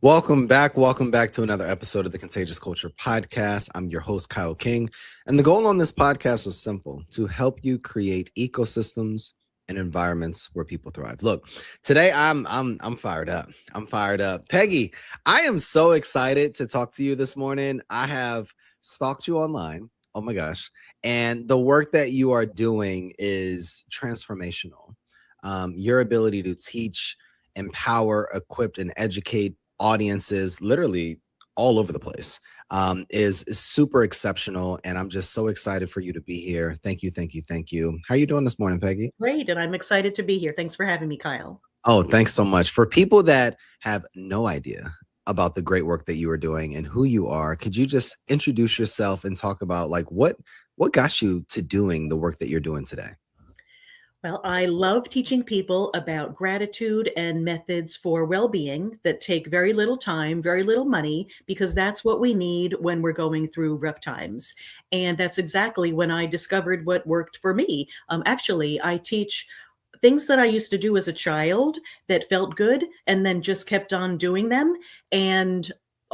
Welcome back. Welcome back to another episode of the Contagious Culture podcast. I'm your host, Kyle King. And the goal on this podcast is simple: to help you create ecosystems and environments where people thrive. Look, today I'm fired up. I'm fired up. Peggy, I am so excited to talk to you this morning. I have stalked you online. Oh my gosh. And the work that you are doing is transformational. Your ability to teach, empower, equip, and educate audiences literally all over the place is super exceptional, and I'm just so excited for you to be here. Thank you, thank you, thank you. How are you doing this morning, Peggy? Great, and I'm excited to be here. Thanks for having me, Kyle. Oh, thanks so much. For people that have no idea about the great work that you are doing and who you are, could you just introduce yourself and talk about like what got you to doing the work that you're doing today? Well, I love teaching people about gratitude and methods for well being that take very little time, very little money, because that's what we need when we're going through rough times. And that's exactly when I discovered what worked for me. Actually, I teach things that I used to do as a child that felt good and then just kept on doing them. And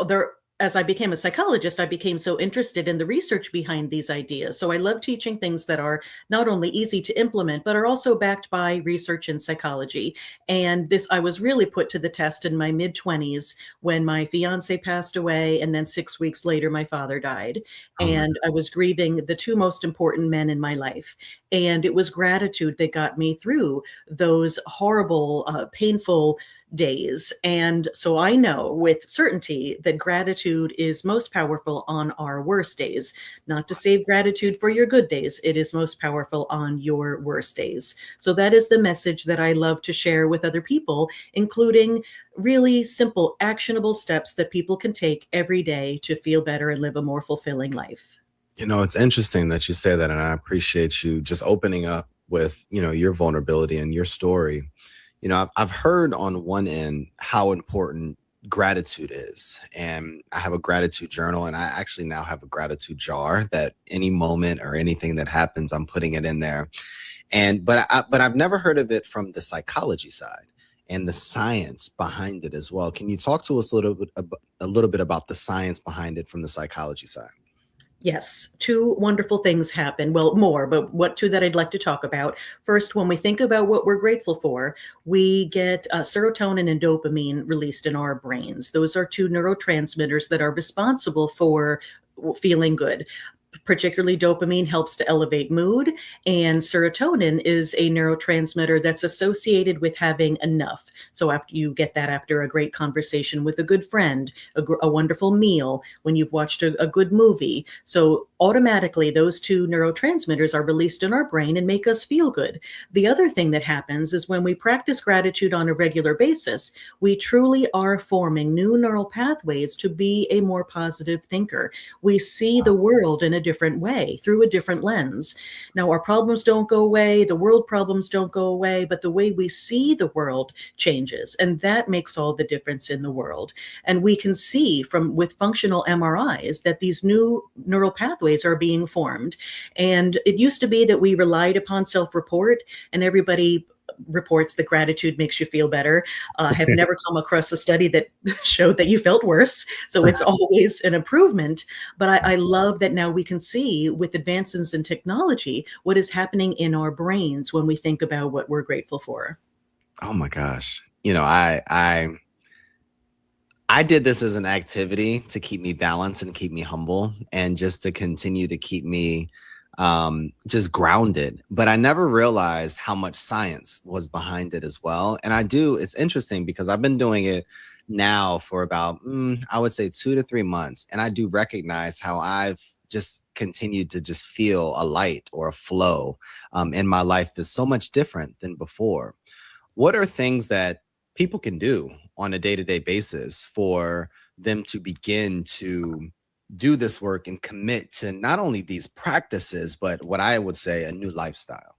there, as I became a psychologist, I became so interested in the research behind these ideas. So I love teaching things that are not only easy to implement, but are also backed by research in psychology. And this, I was really put to the test in my mid 20s when my fiance passed away. And then 6 weeks later, my father died. Oh my And I was grieving the two most important men in my life. And it was gratitude that got me through those horrible, painful days. And so I know with certainty that gratitude is most powerful on our worst days. Not to save gratitude for your good days, it is most powerful on your worst days. So that is the message that I love to share with other people, including really simple, actionable steps that people can take every day to feel better and live a more fulfilling life. You know, it's interesting that you say that, and I appreciate you just opening up with, your vulnerability and your story. I've heard on one end how important gratitude is, and I have a gratitude journal, and I actually now have a gratitude jar that any moment or anything that happens, I'm putting it in there. And but I've never heard of it from the psychology side and the science behind it as well. Can you talk to us a little bit about the science behind it from the psychology side? Yes, two wonderful things happen. Well, more, but what two that I'd like to talk about? First, when we think about what we're grateful for, we get serotonin and dopamine released in our brains. Those are two neurotransmitters that are responsible for feeling good. Particularly, dopamine helps to elevate mood, and serotonin is a neurotransmitter that's associated with having enough. So, after you get that after a great conversation with a good friend, a wonderful meal, when you've watched a good movie. So, automatically, those two neurotransmitters are released in our brain and make us feel good. The other thing that happens is when we practice gratitude on a regular basis, we truly are forming new neural pathways to be a more positive thinker. We see the world in a different way, through a different lens. Now, our problems don't go away, the world problems don't go away, but the way we see the world changes. And that makes all the difference in the world. And we can see from with functional MRIs that these new neural pathways are being formed. And it used to be that we relied upon self-report, and everybody reports that gratitude makes you feel better. I have never come across a study that showed that you felt worse. So it's always an improvement. But I love that now we can see with advances in technology what is happening in our brains when we think about what we're grateful for. Oh my gosh. I did this as an activity to keep me balanced and keep me humble and just to continue to keep me just grounded. But I never realized how much science was behind it as well. And it's interesting because I've been doing it now for about, I would say 2 to 3 months. And I do recognize how I've just continued to just feel a light or a flow in my life that's so much different than before. What are things that people can do on a day-to-day basis for them to begin to do this work and commit to not only these practices, but what I would say a new lifestyle?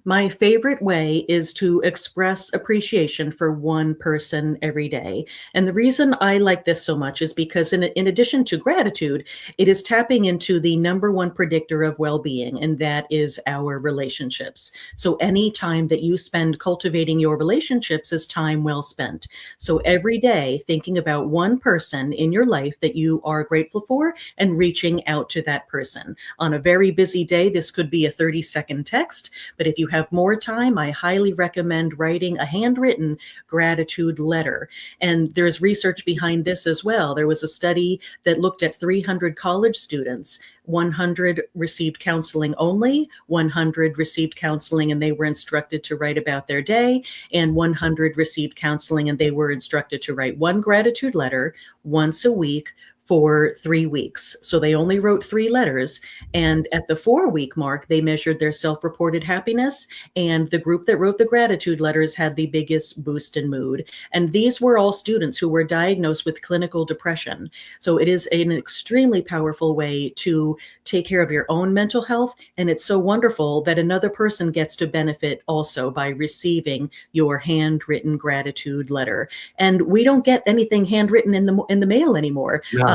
My favorite way is to express appreciation for one person every day. And the reason I like this so much is because, in addition to gratitude, it is tapping into the number one predictor of well being, and that is our relationships. So, any time that you spend cultivating your relationships is time well spent. So, every day, thinking about one person in your life that you are grateful for and reaching out to that person. On a very busy day, this could be a 30-second text, but if you have more time, I highly recommend writing a handwritten gratitude letter. And there's research behind this as well. There was a study that looked at 300 college students. 100 received counseling only, 100 received counseling and they were instructed to write about their day, and 100 received counseling and they were instructed to write one gratitude letter once a week for 3 weeks. So they only wrote 3 letters. And at the 4-week mark, they measured their self-reported happiness. And the group that wrote the gratitude letters had the biggest boost in mood. And these were all students who were diagnosed with clinical depression. So it is an extremely powerful way to take care of your own mental health. And it's so wonderful that another person gets to benefit also by receiving your handwritten gratitude letter. And we don't get anything handwritten in the mail anymore. No,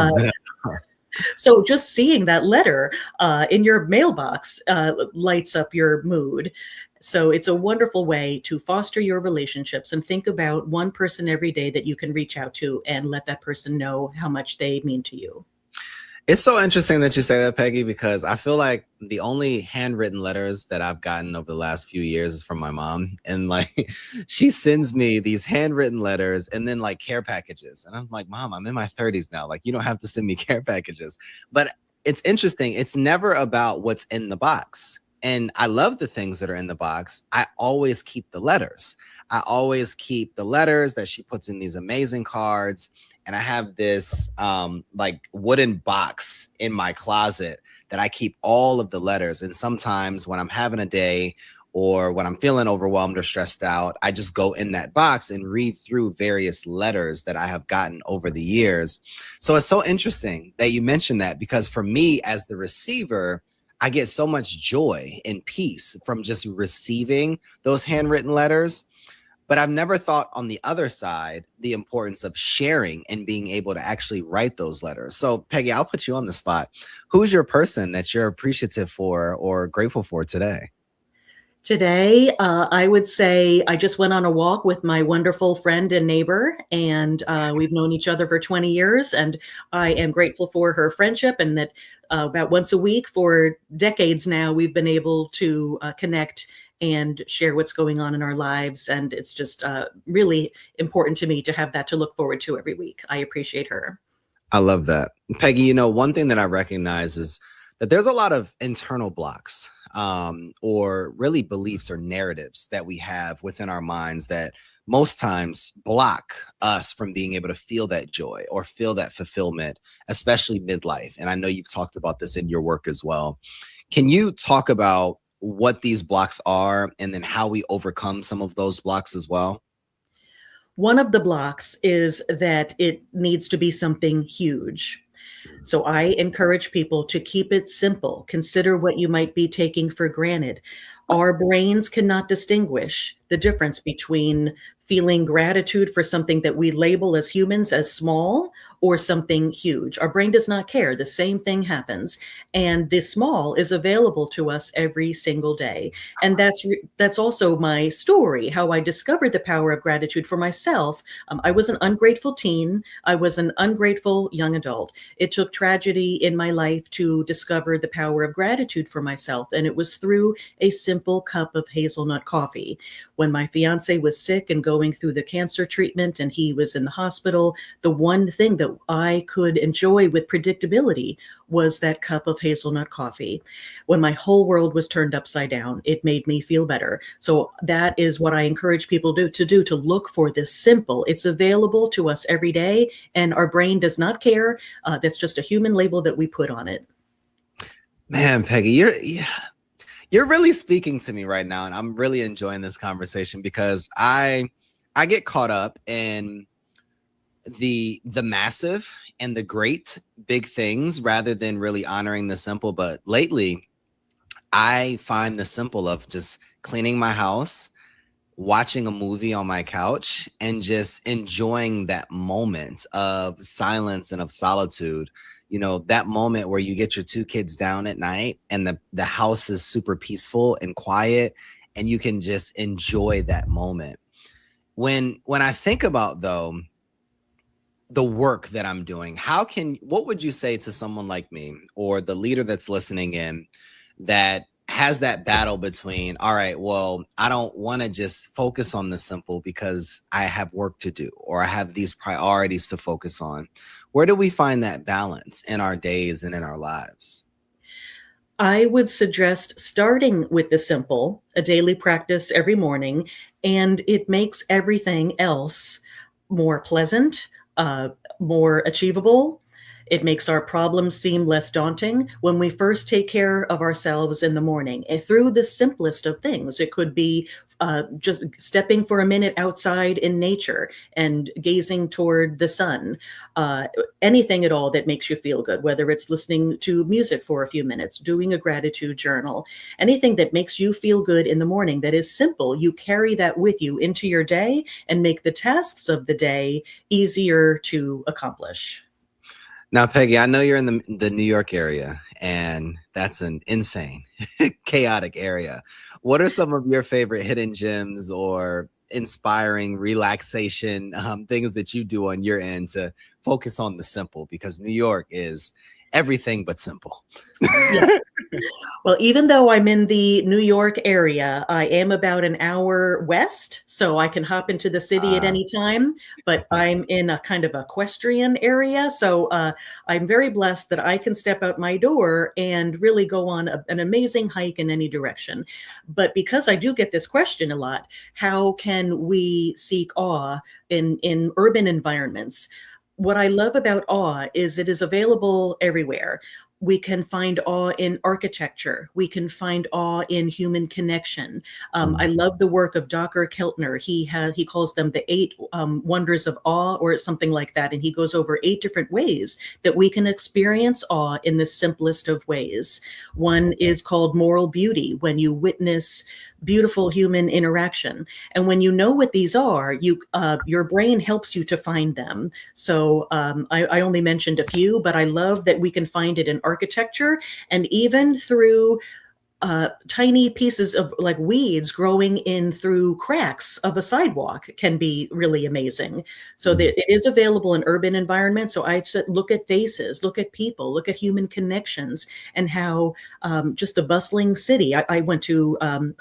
So just seeing that letter in your mailbox lights up your mood. So it's a wonderful way to foster your relationships and think about one person every day that you can reach out to and let that person know how much they mean to you. it's so interesting that you say that, Peggy, because I feel like the only handwritten letters that I've gotten over the last few years is from my mom. And like, she sends me these handwritten letters and then like care packages. And I'm like, Mom, I'm in my 30s now. Like, you don't have to send me care packages. But it's interesting. It's never about what's in the box. And I love the things that are in the box. I always keep the letters. I always keep the letters that she puts in these amazing cards. And I have this like wooden box in my closet that I keep all of the letters. And sometimes when I'm having a day or when I'm feeling overwhelmed or stressed out, I just go in that box and read through various letters that I have gotten over the years. So it's so interesting that you mentioned that, because for me as the receiver, I get so much joy and peace from just receiving those handwritten letters. But I've never thought on the other side, the importance of sharing and being able to actually write those letters. So Peggy, I'll put you on the spot. Who's your person that you're appreciative for or grateful for today? Today, I would say I just went on a walk with my wonderful friend and neighbor, and we've known each other for 20 years. And I am grateful for her friendship, and that about once a week for decades now, we've been able to connect and share what's going on in our lives. And it's just really important to me to have that to look forward to every week. I appreciate her. I love that. Peggy, you know, one thing that I recognize is that there's a lot of internal blocks or really beliefs or narratives that we have within our minds that most times block us from being able to feel that joy or feel that fulfillment, especially midlife. And I know you've talked about this in your work as well. Can you talk about what these blocks are and then how we overcome some of those blocks as well? One of the blocks is that it needs to be something huge. So I encourage people to keep it simple. Consider what you might be taking for granted. Our brains cannot distinguish the difference between feeling gratitude for something that we label as humans as small or something huge. Our brain does not care. The same thing happens. And the small is available to us every single day. And that's also my story, how I discovered the power of gratitude for myself. I was an ungrateful teen. I was an ungrateful young adult. It took tragedy in my life to discover the power of gratitude for myself. And it was through a simple cup of hazelnut coffee. When my fiance was sick and going through the cancer treatment and he was in the hospital, the one thing that I could enjoy with predictability was that cup of hazelnut coffee. When my whole world was turned upside down, it made me feel better. So that is what I encourage people to look for this simple. It's available to us every day, and our brain does not care. That's just a human label that we put on it. Man, Peggy, you're really speaking to me right now, and I'm really enjoying this conversation because I get caught up in the massive and the great big things rather than really honoring the simple. But lately I find the simple of just cleaning my house, watching a movie on my couch, and just enjoying that moment of silence and of solitude. You know, that moment where you get your two kids down at night and the house is super peaceful and quiet, and you can just enjoy that moment. When I think about, though, the work that I'm doing, what would you say to someone like me or the leader that's listening in that has that battle between, all right, well, I don't want to just focus on the simple because I have work to do or I have these priorities to focus on. Where do we find that balance in our days and in our lives? I would suggest starting with the simple, a daily practice every morning, and it makes everything else more pleasant, uh, more achievable. It makes our problems seem less daunting when we first take care of ourselves in the morning. And through the simplest of things, it could be just stepping for a minute outside in nature and gazing toward the sun, uh, anything at all that makes you feel good, whether it's listening to music for a few minutes, doing a gratitude journal, anything that makes you feel good in the morning that is simple. You carry that with you into your day and make the tasks of the day easier to accomplish. Now, Peggy, I know you're in the New York area, and that's an insane, chaotic area. What are some of your favorite hidden gems or inspiring relaxation things that you do on your end to focus on the simple? Because New York is everything but simple. Yeah. Well, even though I'm in the New York area, I am about an hour west, so I can hop into the city at Uh, any time. But I'm in a kind of equestrian area, so I'm very blessed that I can step out my door and really go on an amazing hike in any direction. But because I do get this question a lot, how can we seek awe in urban environments? What I love about awe is it is available everywhere. We can find awe in architecture. We can find awe in human connection. I mm, love the work of Dr. Keltner. He calls them the eight wonders of awe, or something like that, and he goes over 8 different ways that we can experience awe in the simplest of ways. One is called moral beauty, when you witness beautiful human interaction, and when you know what these are, your brain helps you to find them. So I only mentioned a few, but I love that we can find it in architecture and even through tiny pieces of like weeds growing in through cracks of a sidewalk can be really amazing. So mm. that it is available in urban environments. So I said, look at faces, look at people, look at human connections, and how just a bustling city. I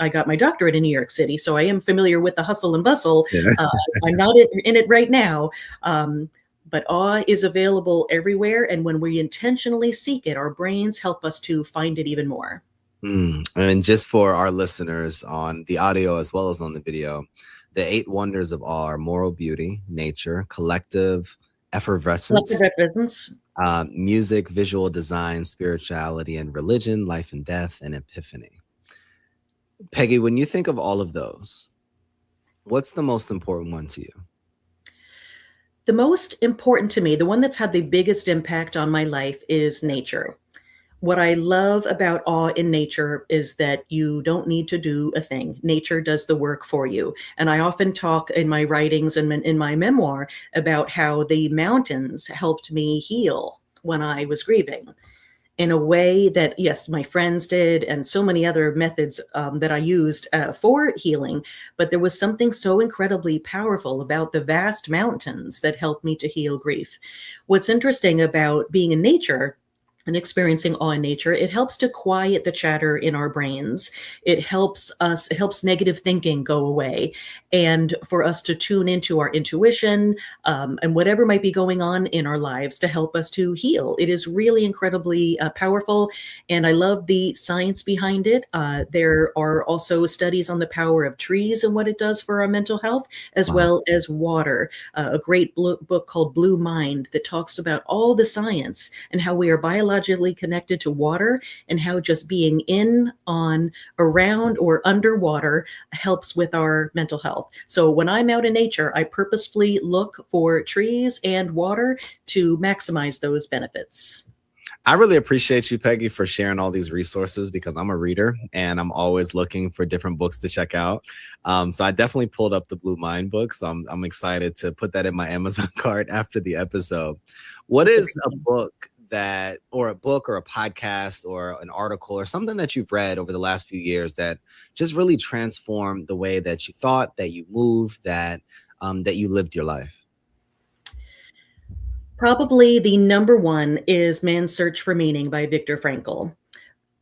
got my doctorate in New York City, so I am familiar with the hustle and bustle. Yeah. Uh, I'm not in it right now. But awe is available everywhere. And when we intentionally seek it, our brains help us to find it even more. And just for our listeners on the audio as well as on the video, the 8 wonders of awe are moral beauty, nature, collective Collective effervescence, reference. music, visual design, spirituality and religion, life and death, and epiphany. Peggy, when you think of all of those, what's the most important one to you? The most important to me, the one that's had the biggest impact on my life, is nature. What I love about awe in nature is that you don't need to do a thing. Nature does the work for you. And I often talk in my writings and in my memoir about how the mountains helped me heal when I was grieving in a way that, yes, my friends did, and so many other methods that I used for healing. But there was something so incredibly powerful about the vast mountains that helped me to heal grief. What's interesting about being in nature and experiencing awe in nature, it helps to quiet the chatter in our brains. It helps negative thinking go away, and for us to tune into our intuition, and whatever might be going on in our lives to help us to heal. It is really incredibly powerful, and I love the science behind it. There are also studies on the power of trees and what it does for our mental health, as Wow. well as water. A great book called Blue Mind that talks about all the science and how we are biologically connected to water, and how just being in, on, around, or underwater helps with our mental health. So when I'm out in nature, I purposefully look for trees and water to maximize those benefits. I really appreciate you, Peggy, for sharing all these resources because I'm a reader and I'm always looking for different books to check out. So I definitely pulled up the Blue Mind book. So I'm excited to put that in my Amazon cart after the episode. What It's is a amazing. book or a book or a podcast or an article or something that you've read over the last few years that just really transformed the way that you thought, that you moved, that you lived your life? Probably the number one is Man's Search for Meaning by Viktor Frankl.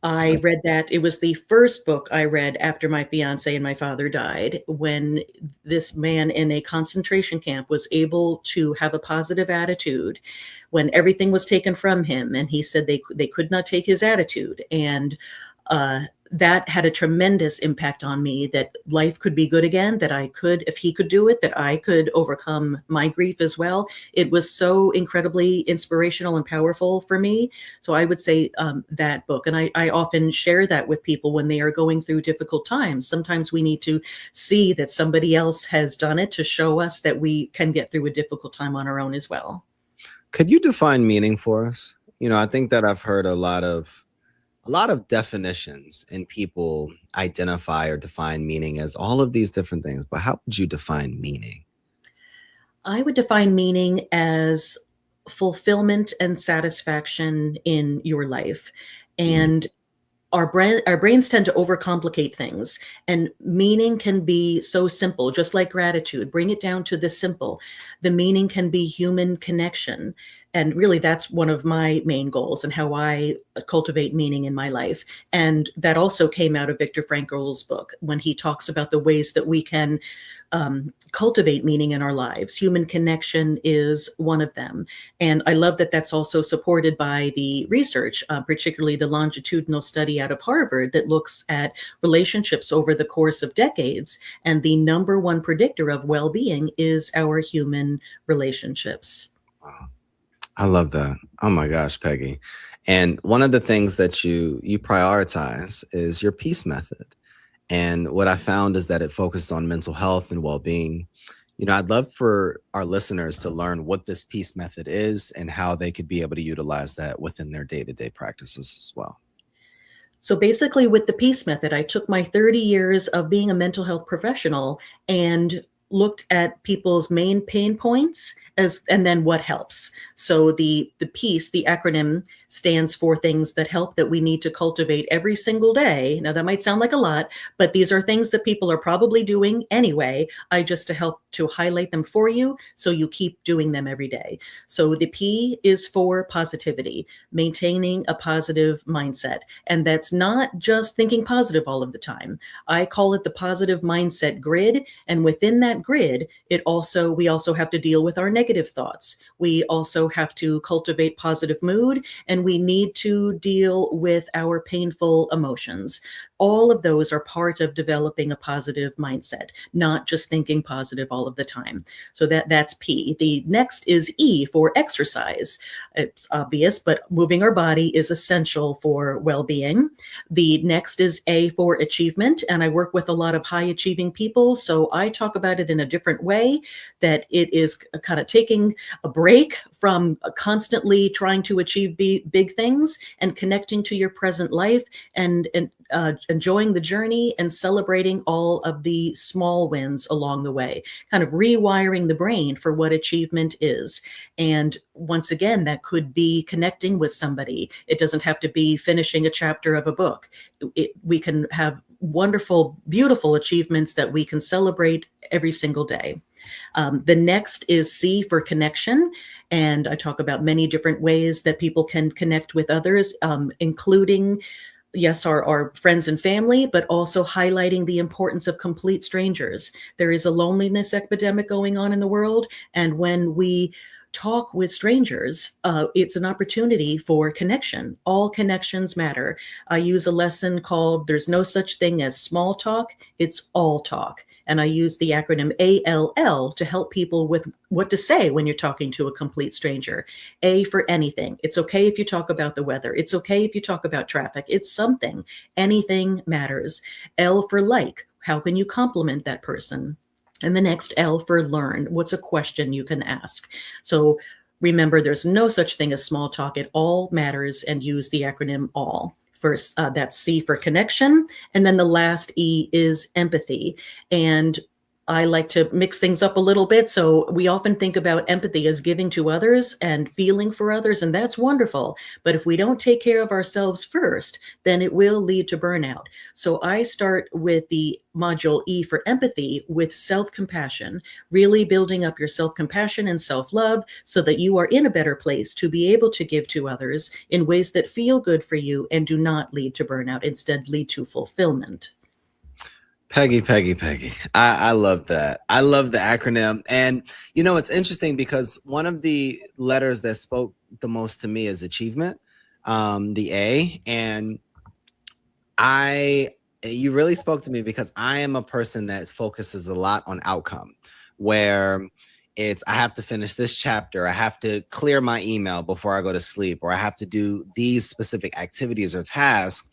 I read that. It was the first book I read after my fiance and my father died, when this man in a concentration camp was able to have a positive attitude when everything was taken from him. And he said they could not take his attitude. And that had a tremendous impact on me, that life could be good again, that I could, if he could do it, that I could overcome my grief as well. It was so incredibly inspirational and powerful for me. So I would say that book. And I often share that with people when they are going through difficult times. Sometimes we need to see that somebody else has done it to show us that we can get through a difficult time on our own as well. Could you define meaning for us? I think that I've heard a lot of definitions, and people identify or define meaning as all of these different things. But how would you define meaning? I would define meaning as fulfillment and satisfaction in your life. Mm, And our brains tend to overcomplicate things, and meaning can be so simple, just like gratitude. Bring it down to the simple. The meaning can be human connection, and really that's one of my main goals and how I cultivate meaning in my life. And that also came out of Viktor Frankl's book, when he talks about the ways that we can cultivate meaning in our lives. Human connection is one of them. And I love that that's also supported by the research, particularly the longitudinal study out of Harvard that looks at relationships over the course of decades. And the number one predictor of well being is our human relationships. wow. I love that. Oh my gosh, Peggy. And one of the things that you prioritize is your peace method. And what I found is that it focuses on mental health and well-being. I'd love for our listeners to learn what this peace method is and how they could be able to utilize that within their day-to-day practices as well. So basically, with the Peace Method, I took my 30 years of being a mental health professional and looked at people's main pain points and then what helps. So the peace, the acronym, stands for things that help, that we need to cultivate every single day. Now that might sound like a lot, but these are things that people are probably doing anyway. I just to help to highlight them for you so you keep doing them every day. So the P is for positivity, maintaining a positive mindset. And that's not just thinking positive all of the time. I call it the positive mindset grid. And within that grid, we also have to deal with our negative thoughts. We also have to cultivate positive mood, and we need to deal with our painful emotions. All of those are part of developing a positive mindset, not just thinking positive all of the time. So that's P. The next is E for exercise. It's obvious, but moving our body is essential for well-being. The next is A for achievement, and I work with a lot of high achieving people, so I talk about it in a different way, that it is kind of taking a break from constantly trying to achieve big things and connecting to your present life, and enjoying the journey and celebrating all of the small wins along the way, kind of rewiring the brain for what achievement is. And once again, that could be connecting with somebody. It doesn't have to be finishing a chapter of a book. We can have wonderful, beautiful achievements that we can celebrate every single day. The next is C for connection. And I talk about many different ways that people can connect with others, including, yes, our friends and family, but also highlighting the importance of complete strangers. There is a loneliness epidemic going on in the world. And when we talk with strangers, it's an opportunity for connection. All connections matter. I use a lesson called "There's no such thing as small talk, it's all talk." And I use the acronym ALL to help people with what to say when you're talking to a complete stranger. A for anything. It's okay if you talk about the weather. It's okay if you talk about traffic. It's something. Anything matters. L for like. How can you compliment that person? And the next L for learn. What's a question you can ask? So Remember, there's no such thing as small talk. It all matters, and use the acronym ALL. First, that's C for connection. And then the last E is empathy. And I like to mix things up a little bit. So we often think about empathy as giving to others and feeling for others, and that's wonderful. But if we don't take care of ourselves first, then it will lead to burnout. So I start with the module E for empathy with self-compassion, really building up your self-compassion and self-love so that you are in a better place to be able to give to others in ways that feel good for you and do not lead to burnout, instead lead to fulfillment. Peggy, Peggy, Peggy. I love that. I love the acronym. And, it's interesting because one of the letters that spoke the most to me is achievement, the A. And you really spoke to me because I am a person that focuses a lot on outcome, where I have to finish this chapter, I have to clear my email before I go to sleep, or I have to do these specific activities or tasks.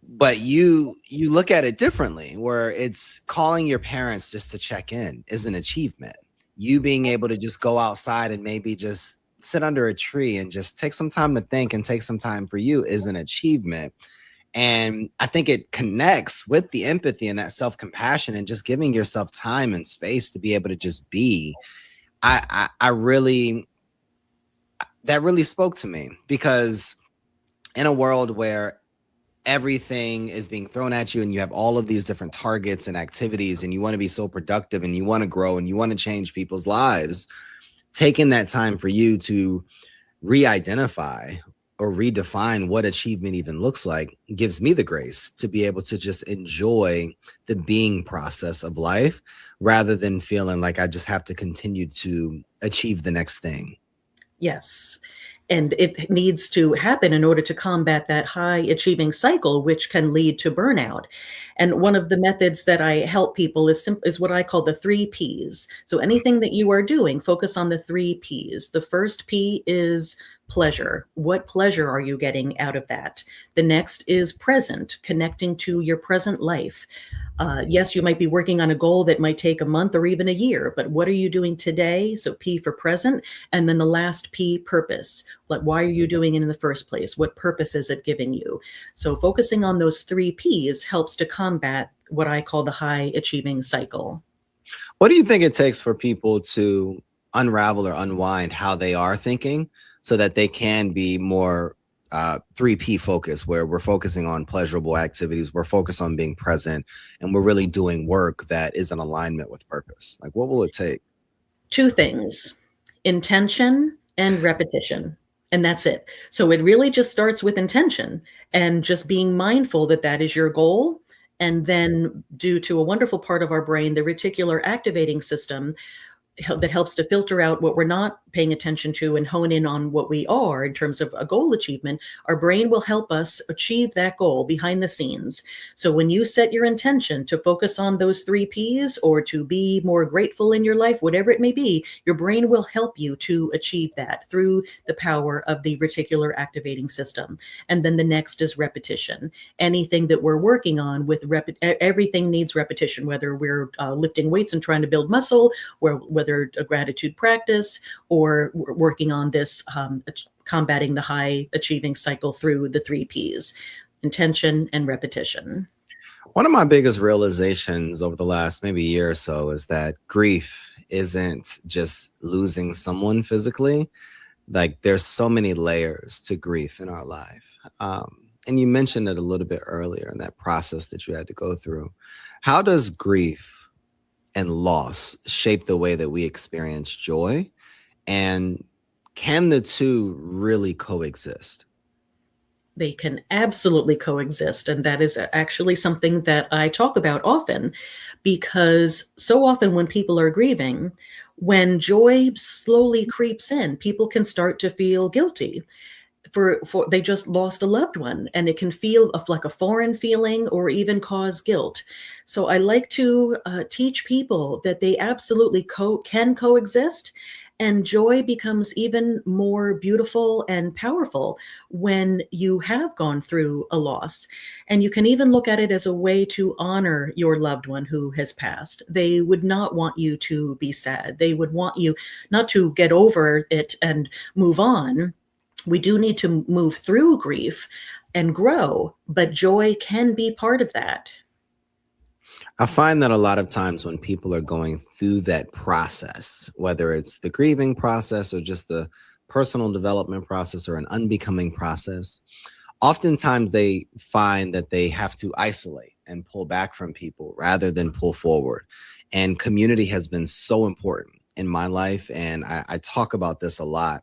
But you look at it differently, where it's calling your parents just to check in is an achievement. You being able to just go outside and maybe just sit under a tree and just take some time to think and take some time for you is an achievement. And I think it connects with the empathy and that self-compassion and just giving yourself time and space to be able to just be. I really, that really spoke to me, because in a world where everything is being thrown at you and you have all of these different targets and activities and you want to be so productive and you want to grow and you want to change people's lives, taking that time for you to re-identify or redefine what achievement even looks like gives me the grace to be able to just enjoy the being process of life rather than feeling like I just have to continue to achieve the next thing. Yes. And it needs to happen in order to combat that high achieving cycle, which can lead to burnout. And one of the methods that I help people is what I call the 3 Ps. So anything that you are doing, focus on the 3 Ps. The first P is pleasure. What pleasure are you getting out of that? The next is present, connecting to your present life. Yes, you might be working on a goal that might take a month or even a year, but what are you doing today? So P for present. And then the last P, purpose. Like, why are you doing it in the first place? What purpose is it giving you? So focusing on those 3 Ps helps to combat what I call the high achieving cycle. What do you think it takes for people to unravel or unwind how they are thinking so that they can be more 3P focus, where we're focusing on pleasurable activities, we're focused on being present, and we're really doing work that is in alignment with purpose? Like, what will it take? 2 things: intention and repetition. And that's it. So it really just starts with intention and just being mindful that that is your goal. And then, due to a wonderful part of our brain, the reticular activating system, that helps to filter out what we're not paying attention to and hone in on what we are in terms of a goal achievement, our brain will help us achieve that goal behind the scenes. So when you set your intention to focus on those 3 Ps or to be more grateful in your life, whatever it may be, your brain will help you to achieve that through the power of the reticular activating system. And then the next is repetition. Anything that we're working on with everything needs repetition, whether we're lifting weights and trying to build muscle, whether a gratitude practice, or working on this combating the high achieving cycle through the 3 Ps, intention and repetition. One of my biggest realizations over the last maybe year or so is that grief isn't just losing someone physically. Like, there's so many layers to grief in our life. And you mentioned it a little bit earlier in that process that you had to go through. How does grief and loss shape the way that we experience joy? And can the two really coexist? They can absolutely coexist. And that is actually something that I talk about often, because so often when people are grieving, when joy slowly creeps in, people can start to feel guilty. For they just lost a loved one, and it can feel like a foreign feeling or even cause guilt. So I like to teach people that they absolutely can coexist, And joy becomes even more beautiful and powerful when you have gone through a loss. And you can even look at it as a way to honor your loved one who has passed. They would not want you to be sad. They would want you not to get over it and move on. We do need to move through grief and grow, but joy can be part of that. I find that a lot of times when people are going through that process, whether it's the grieving process or just the personal development process or an unbecoming process, oftentimes they find that they have to isolate and pull back from people rather than pull forward. And community has been so important in my life. And I talk about this a lot.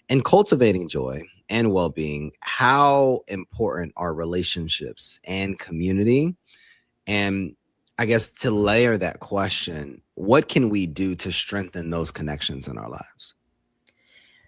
In cultivating joy and well being, how important are relationships and community? And I guess to layer that question, what can we do to strengthen those connections in our lives?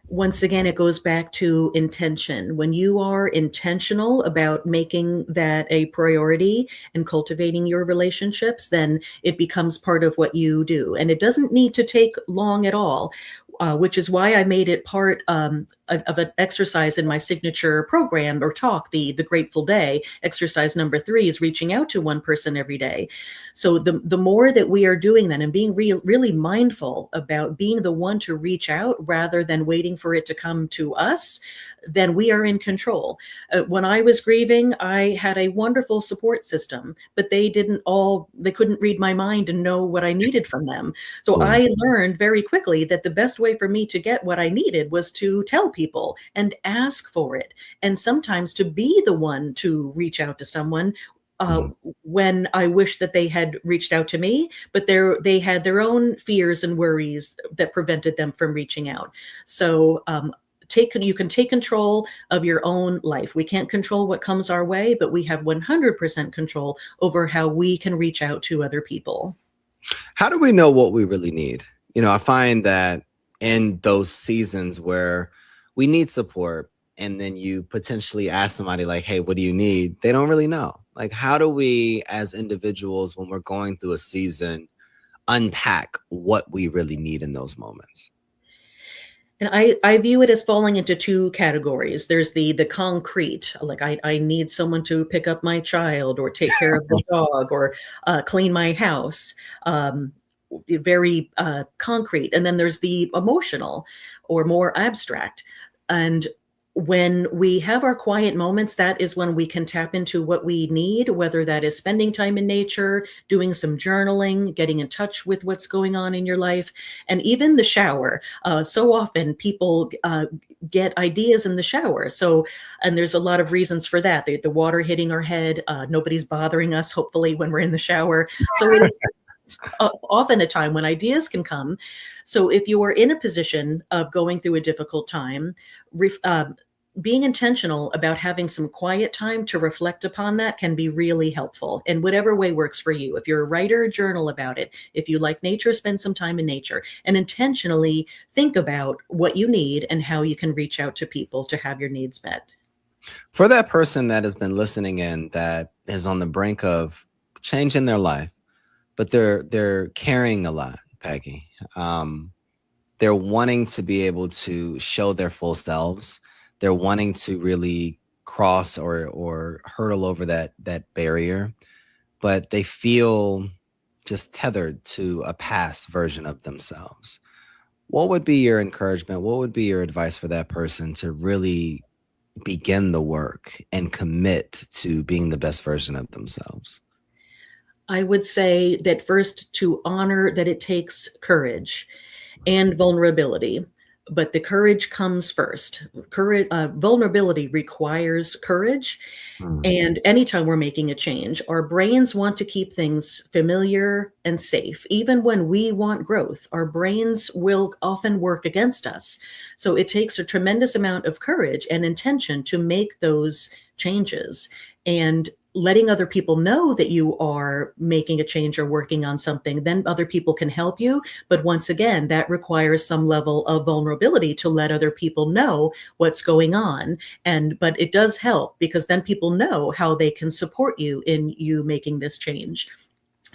Once again, it goes back to intention. When you are intentional about making that a priority and cultivating your relationships, then it becomes part of what you do. And it doesn't need to take long at all, which is why I made it part of an exercise in my signature program or talk, the Grateful Day. Exercise number 3 is reaching out to one person every day. So the more that we are doing that and being really mindful about being the one to reach out rather than waiting for it to come to us, then we are in control. When I was grieving, I had a wonderful support system, but they couldn't read my mind and know what I needed from them. So Yeah. I learned very quickly that the best way for me to get what I needed was to tell people and ask for it. And sometimes to be the one to reach out to someone uh, Mhm. when I wish that they had reached out to me, but they had their own fears and worries that prevented them from reaching out. So you can take control of your own life. We can't control what comes our way, but we have 100% control over how we can reach out to other people. How do we know what we really need? I find that in those seasons where we need support, and then you potentially ask somebody, like, hey, what do you need? They don't really know. Like, how do we, as individuals, when we're going through a season, unpack what we really need in those moments? And I view it as falling into two categories. There's the concrete, like I need someone to pick up my child or take care of the dog or clean my house. Very concrete. And then there's the emotional or more abstract. And when we have our quiet moments, that is when we can tap into what we need, whether that is spending time in nature, doing some journaling, getting in touch with what's going on in your life, and even the shower. So often people get ideas in the shower. So, and there's a lot of reasons for that. The water hitting our head, nobody's bothering us, hopefully, when we're in the shower. So it is often a time when ideas can come. So if you are in a position of going through a difficult time, being intentional about having some quiet time to reflect upon that can be really helpful in whatever way works for you. If you're a writer, journal about it. If you like nature, spend some time in nature and intentionally think about what you need and how you can reach out to people to have your needs met. For that person that has been listening in, that is on the brink of changing their life, but they're carrying a lot, Peggy. They're wanting to be able to show their full selves. They're wanting to really cross or hurdle over that barrier, but they feel just tethered to a past version of themselves. What would be your encouragement? What would be your advice for that person to really begin the work and commit to being the best version of themselves? I would say that first, to honor that it takes courage and vulnerability, but the courage comes first. Courage, vulnerability requires courage. Mm, And anytime we're making a change, our brains want to keep things familiar and safe. Even when we want growth, our brains will often work against us. So it takes a tremendous amount of courage and intention to make those changes. And letting other people know that you are making a change or working on something, then other people can help you. But once again, that requires some level of vulnerability to let other people know what's going on. But it does help because then people know how they can support you in you making this change.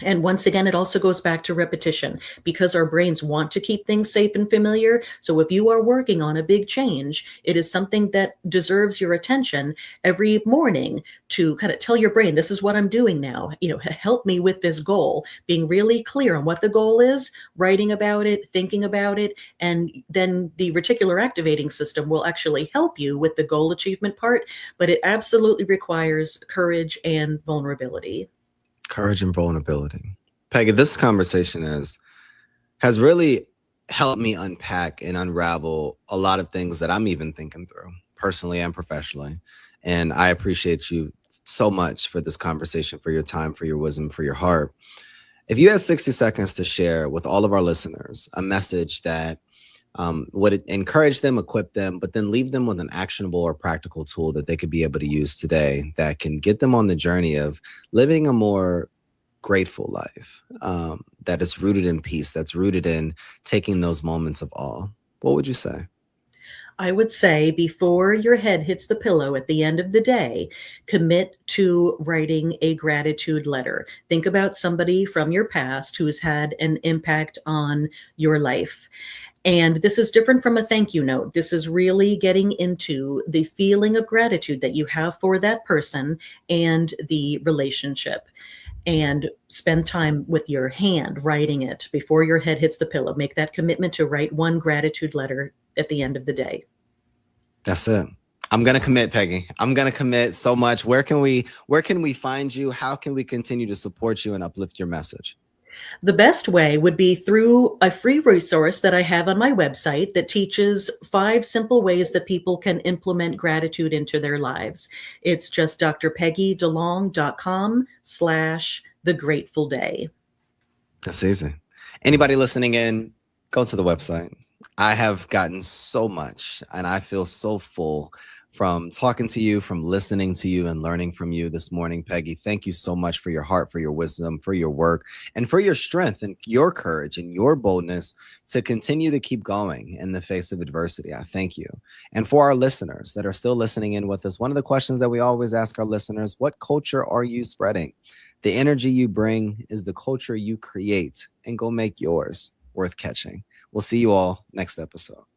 And once again, it also goes back to repetition because our brains want to keep things safe and familiar. So if you are working on a big change, it is something that deserves your attention every morning to kind of tell your brain, this is what I'm doing now. Help me with this goal, being really clear on what the goal is, writing about it, thinking about it. And then the reticular activating system will actually help you with the goal achievement part. But it absolutely requires courage and vulnerability. Courage and vulnerability. Peggy, this conversation has really helped me unpack and unravel a lot of things that I'm even thinking through personally and professionally. And I appreciate you so much for this conversation, for your time, for your wisdom, for your heart. If you had 60 seconds to share with all of our listeners a message that would encourage them, equip them, but then leave them with an actionable or practical tool that they could be able to use today that can get them on the journey of living a more grateful life, that is rooted in peace, that's rooted in taking those moments of awe, what would you say? I would say before your head hits the pillow at the end of the day, commit to writing a gratitude letter. Think about somebody from your past who's had an impact on your life. And this is different from a thank you note. This is really getting into the feeling of gratitude that you have for that person and the relationship. And spend time with your hand writing it before your head hits the pillow. Make that commitment to write one gratitude letter at the end of the day. That's it. I'm gonna commit, Peggy. I'm gonna commit so much. Where can we find you? How can we continue to support you and uplift your message? The best way would be through a free resource that I have on my website that teaches 5 simple ways that people can implement gratitude into their lives. It's just drpeggydelong.com/the Grateful Day. That's easy. Anybody listening in, go to the website. I have gotten so much and I feel so full from talking to you, from listening to you and learning from you this morning, Peggy. Thank you so much for your heart, for your wisdom, for your work, and for your strength and your courage and your boldness to continue to keep going in the face of adversity. I thank you. And for our listeners that are still listening in with us, one of the questions that we always ask our listeners, what culture are you spreading? The energy you bring is the culture you create, and go make yours worth catching. We'll see you all next episode.